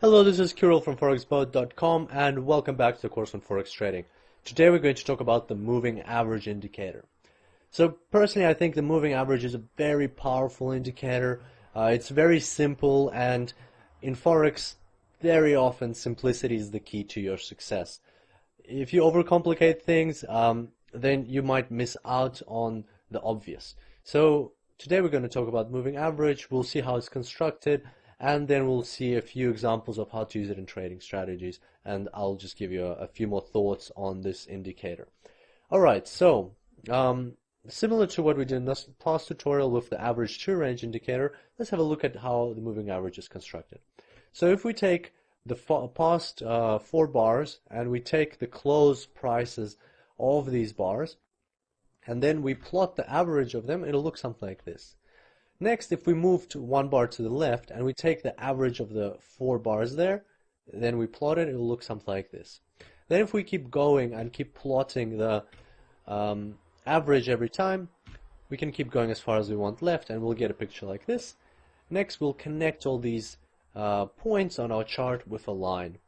Hello, this is Kirill from forexboat.com and welcome back to the course on Forex trading. Today we're going to talk about the moving average indicator. So personally, I think the moving average is a very powerful indicator. It's very simple, and in Forex, very often simplicity is the key to your success. If you overcomplicate things, then you might miss out on the obvious. So today we're going to talk about moving average. We'll see how it's constructed, and then we'll see a few examples of how to use it in trading strategies, and I'll just give you a few more thoughts on this indicator. Alright, so similar to what we did in the past tutorial with the average true range indicator, let's have a look at how the moving average is constructed. So if we take the past 4 bars and we take the close prices of these bars and then we plot the average of them, it'll look something like this. Next, if we move to 1 bar to the left and we take the average of the 4 bars there, then we plot it, it'll look something like this. Then if we keep going and keep plotting the average every time, we can keep going as far as we want left and we'll get a picture like this. Next, we'll connect all these points on our chart with a line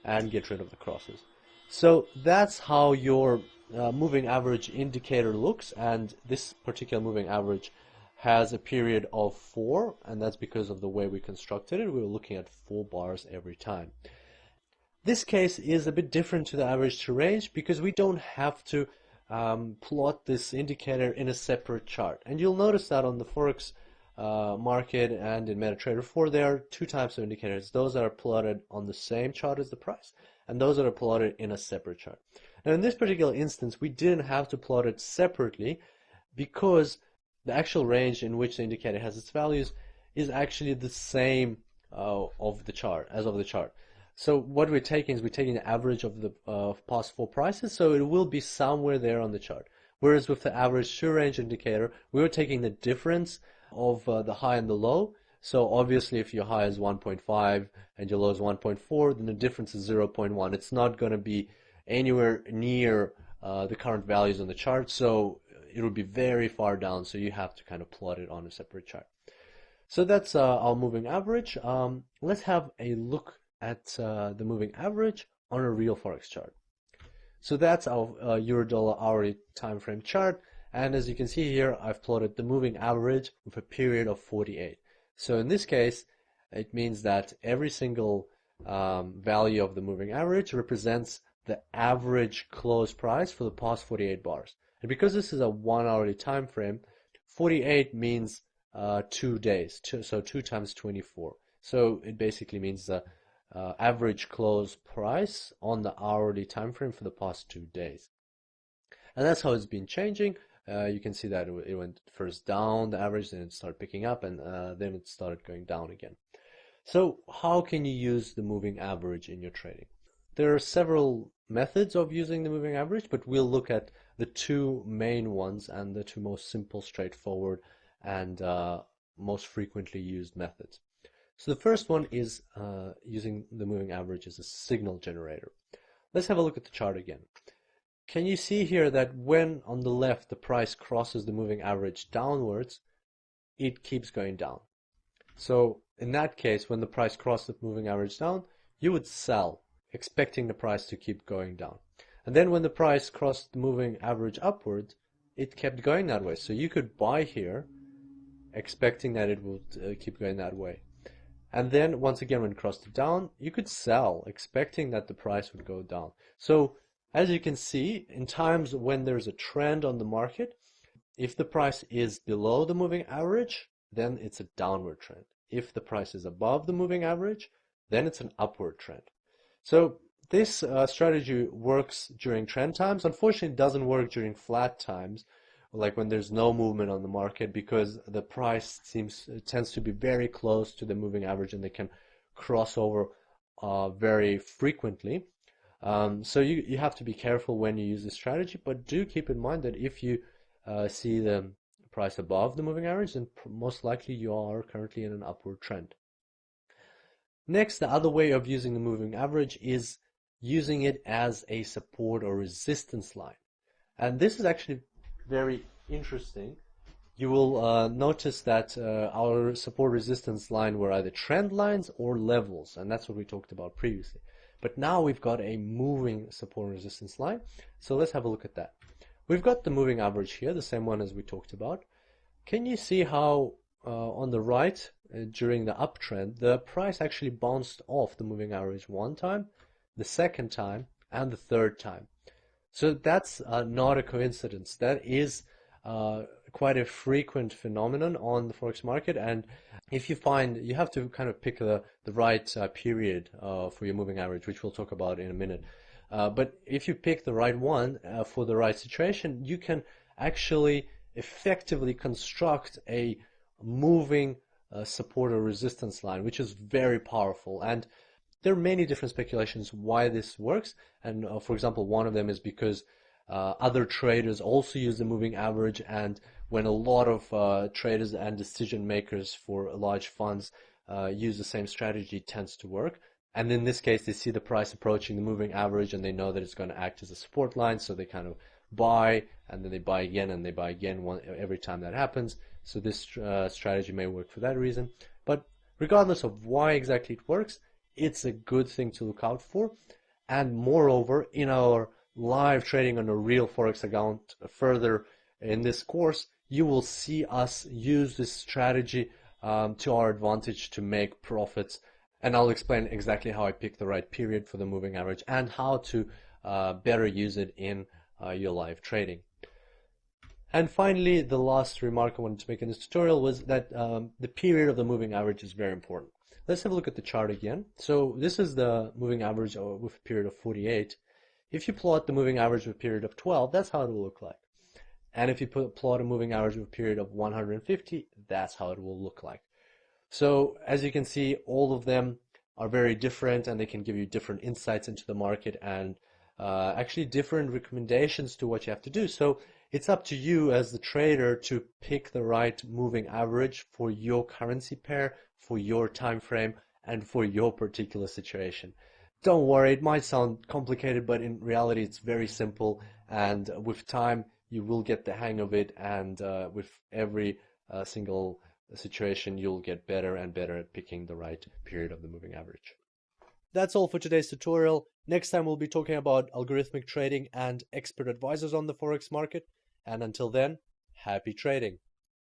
and get rid of the crosses. So that's how your moving average indicator looks, and this particular moving average has a period of 4, and that's because of the way we constructed it. We were looking at 4 bars every time. This case is a bit different to the average to range because we don't have to plot this indicator in a separate chart. And you'll notice that on the Forex market and in MetaTrader 4, there are 2 types of indicators. Those that are plotted on the same chart as the price, and those that are plotted in a separate chart. Now in this particular instance, we didn't have to plot it separately because the actual range in which the indicator has its values is actually the same of the chart as of the chart. So what we're taking is we're taking the average of the past 4 prices, so it will be somewhere there on the chart. Whereas with the average true range indicator, we were taking the difference of the high and the low. So obviously if your high is 1.5 and your low is 1.4, then the difference is 0.1. It's not going to be anywhere near the current values on the chart, so it'll be very far down, so you have to kind of plot it on a separate chart. So that's our moving average. Let's have a look at the moving average on a real Forex chart. So that's our euro-dollar hourly time frame chart, and as you can see here, I've plotted the moving average with a period of 48. So in this case, it means that every single value of the moving average represents the average close price for the past 48 bars. And because this is a 1 hourly time frame, 48 means 2 days, so 2 times 24. So it basically means the average close price on the hourly time frame for the past 2 days. And that's how it's been changing. You can see that it went first down, the average, then it started picking up, and then it started going down again. So how can you use the moving average in your trading? There are several methods of using the moving average, but we'll look at the 2 main ones and the 2 most simple, straightforward, and most frequently used methods. So the first one is using the moving average as a signal generator. Let's have a look at the chart again. Can you see here that when on the left the price crosses the moving average downwards, it keeps going down? So in that case, when the price crosses the moving average down, you would sell, expecting the price to keep going down. And then when the price crossed the moving average upward, it kept going that way. So you could buy here, expecting that it would keep going that way. And then once again, when it crossed it down, you could sell, expecting that the price would go down. So as you can see, in times when there's a trend on the market, if the price is below the moving average, then it's a downward trend. If the price is above the moving average, then it's an upward trend. So this strategy works during trend times. Unfortunately, it doesn't work during flat times, like when there's no movement on the market, because the price tends to be very close to the moving average and they can cross over very frequently. So you have to be careful when you use this strategy, but do keep in mind that if you see the price above the moving average, then most likely you are currently in an upward trend. Next, the other way of using the moving average is using it as a support or resistance line. And this is actually very interesting you will notice that our support resistance line were either trend lines or levels, and that's what we talked about previously. But now we've got a moving support resistance line, so let's have a look at that. We've got the moving average here, the same one as we talked about. Can you see how on the right, during the uptrend, the price actually bounced off the moving average one time, the second time, and the third time? So that's not a coincidence. That is quite a frequent phenomenon on the Forex market, and if you find, you have to kind of pick the right period for your moving average, which we'll talk about in a minute. But if you pick the right one for the right situation, you can actually effectively construct a moving support or resistance line, which is very powerful. And there are many different speculations why this works. And for example, one of them is because other traders also use the moving average, and when a lot of traders and decision makers for large funds use the same strategy, it tends to work. And in this case, they see the price approaching the moving average and they know that it's going to act as a support line, so they kind of buy, and then they buy again, and they buy again every time that happens. So this strategy may work for that reason. But regardless of why exactly it works, it's a good thing to look out for. And moreover, in our live trading on a real Forex account further in this course, you will see us use this strategy to our advantage to make profits. And I'll explain exactly how I pick the right period for the moving average and how to better use it in your live trading. And finally, the last remark I wanted to make in this tutorial was that the period of the moving average is very important. Let's have a look at the chart again. So this is the moving average with a period of 48. If you plot the moving average with a period of 12, that's how it will look like. And if you plot a moving average with a period of 150, that's how it will look like. So as you can see, all of them are very different, and they can give you different insights into the market and actually different recommendations to what you have to do. So it's up to you as the trader to pick the right moving average for your currency pair, for your time frame, and for your particular situation. Don't worry, it might sound complicated, but in reality it's very simple, and with time you will get the hang of it, and with every single situation you'll get better and better at picking the right period of the moving average. That's all for today's tutorial. Next time we'll be talking about algorithmic trading and expert advisors on the Forex market. And until then, happy trading.